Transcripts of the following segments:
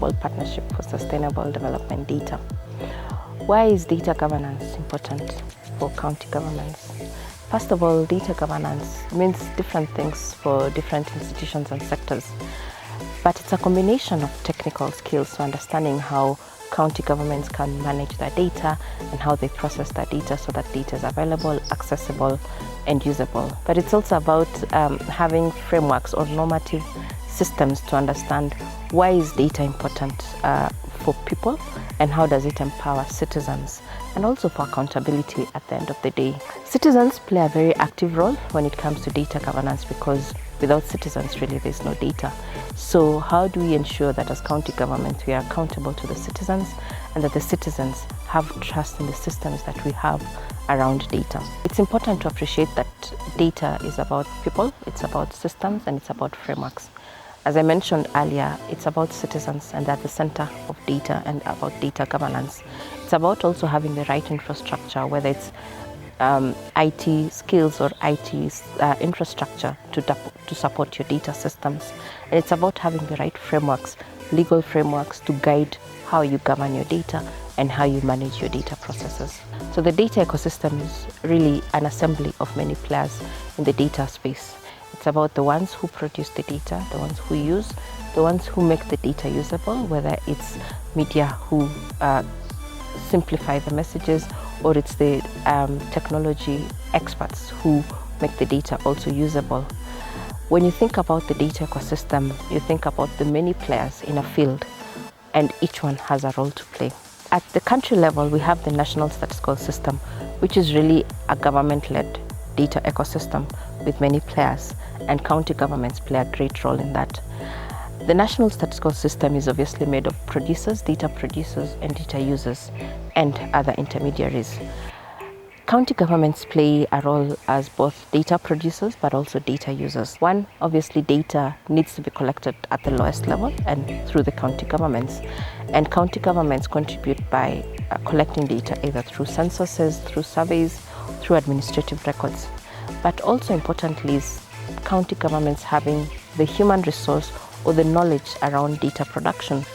Global Partnership for Sustainable Development Data. Why is data governance important for county governments? First of all, data governance means different things for different institutions and sectors, but it's a combination of technical skills, so understanding how county governments can manage their data and how they process that data so that data is available, accessible, and usable. But it's also about having frameworks or normative systems to understand why is data important for people and how does it empower citizens, and also for accountability at the end of the day. Citizens play a very active role when it comes to data governance, because without citizens, really, there's no data. So how do we ensure that as county governments, we are accountable to the citizens and that the citizens have trust in the systems that we have around data? It's important to appreciate that data is about people, it's about systems, and it's about frameworks. As I mentioned earlier, it's about citizens and they're at the center of data and about data governance. It's about also having the right infrastructure, whether it's IT skills or IT infrastructure to support your data systems. And it's about having the right frameworks, legal frameworks to guide how you govern your data and how you manage your data processes. So the data ecosystem is really an assembly of many players in the data space. It's about the ones who produce the data, the ones who use, the ones who make the data usable, whether it's media who simplify the messages, or it's the technology experts who make the data also usable. When you think about the data ecosystem, you think about the many players in a field, and each one has a role to play. At the country level, we have the National Statistical System, which is really a government-led data ecosystem with many players, and county governments play a great role in that. The National Statistical System is obviously made of producers, data producers, and data users, and other intermediaries. County governments play a role as both data producers but also data users. One, obviously data needs to be collected at the lowest level and through the county governments. And county governments contribute by collecting data either through censuses, through surveys, through administrative records. But also importantly is county governments having the human resource or the knowledge around data production.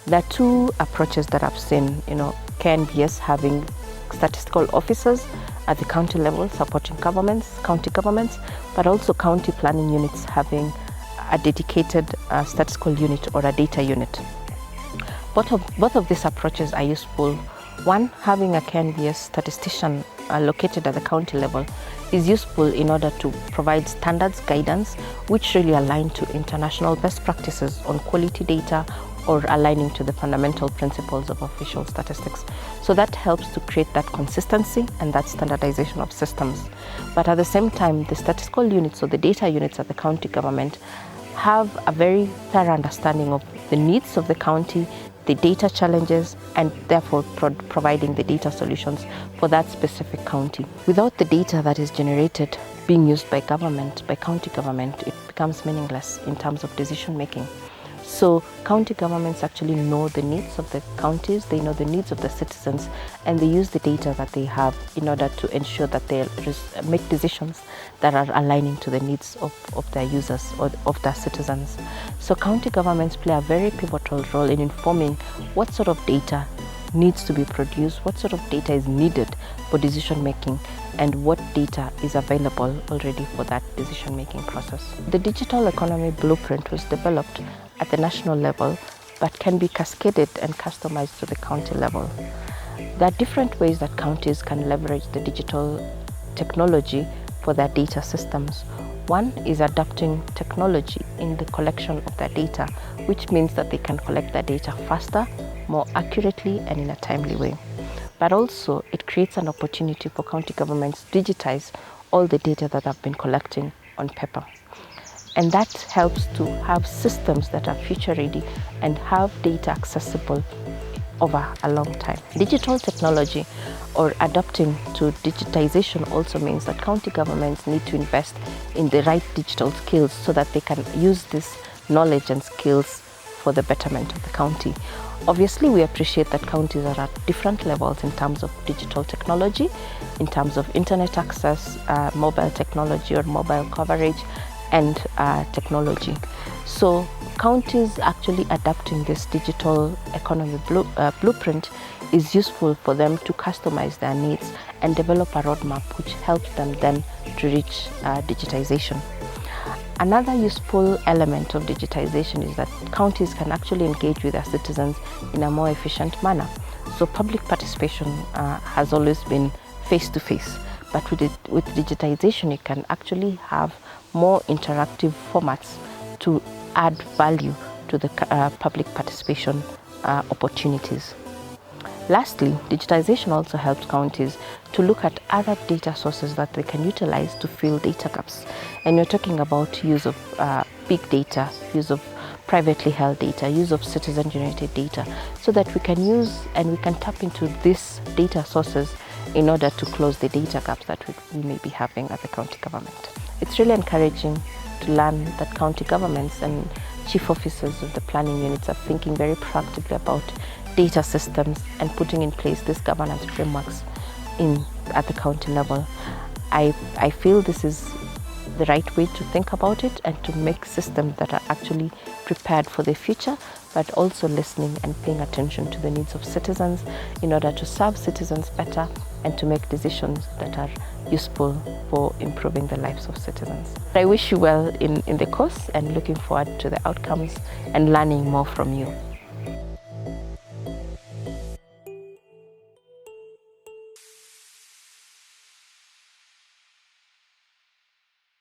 There are two approaches that I've seen, KNBS having statistical officers at the county level supporting county governments, but also county planning units having a dedicated statistical unit or a data unit. Both of these approaches are useful. One, having a KNBS statistician located at the county level is useful in order to provide standards, guidance, which really align to international best practices on quality data or aligning to the fundamental principles of official statistics. So that helps to create that consistency and that standardization of systems. But at the same time, the statistical units or the data units at the county government have a very thorough understanding of the needs of the county, the data challenges, and therefore providing the data solutions for that specific county. Without the data that is generated being used by government, by county government, it becomes meaningless in terms of decision making. So county governments actually know the needs of the counties, they know the needs of the citizens, and they use the data that they have in order to ensure that they make decisions that are aligning to the needs of their users or of their citizens. So county governments play a very pivotal role in informing what sort of data needs to be produced, what sort of data is needed for decision making, and what data is available already for that decision making process. The digital economy blueprint was developed at the national level, but can be cascaded and customized to the county level. There are different ways that counties can leverage the digital technology for their data systems. One is adopting technology in the collection of their data, which means that they can collect their data faster, more accurately, and in a timely way. But also, it creates an opportunity for county governments to digitize all the data that they've been collecting on paper. And that helps to have systems that are future ready and have data accessible over a long time. Digital technology or adapting to digitization also means that county governments need to invest in the right digital skills so that they can use this knowledge and skills for the betterment of the county. Obviously, we appreciate that counties are at different levels in terms of digital technology, in terms of internet access, mobile technology or mobile coverage, and technology. So counties actually adapting this digital economy blueprint is useful for them to customize their needs and develop a roadmap which helps them then to reach digitization. Another useful element of digitization is that counties can actually engage with their citizens in a more efficient manner. So public participation has always been face-to-face, but with digitization you can actually have more interactive formats to add value to the public participation opportunities. Lastly, digitization also helps counties to look at other data sources that they can utilize to fill data gaps. And we're talking about use of big data, use of privately held data, use of citizen-generated data, so that we can use and we can tap into these data sources in order to close the data gaps that we may be having at the county government. It's really encouraging to learn that county governments and chief officers of the planning units are thinking very proactively about data systems and putting in place these governance frameworks at the county level. I feel this is the right way to think about it and to make systems that are actually prepared for the future, but also listening and paying attention to the needs of citizens in order to serve citizens better and to make decisions that are useful for improving the lives of citizens. I wish you well in the course and looking forward to the outcomes and learning more from you.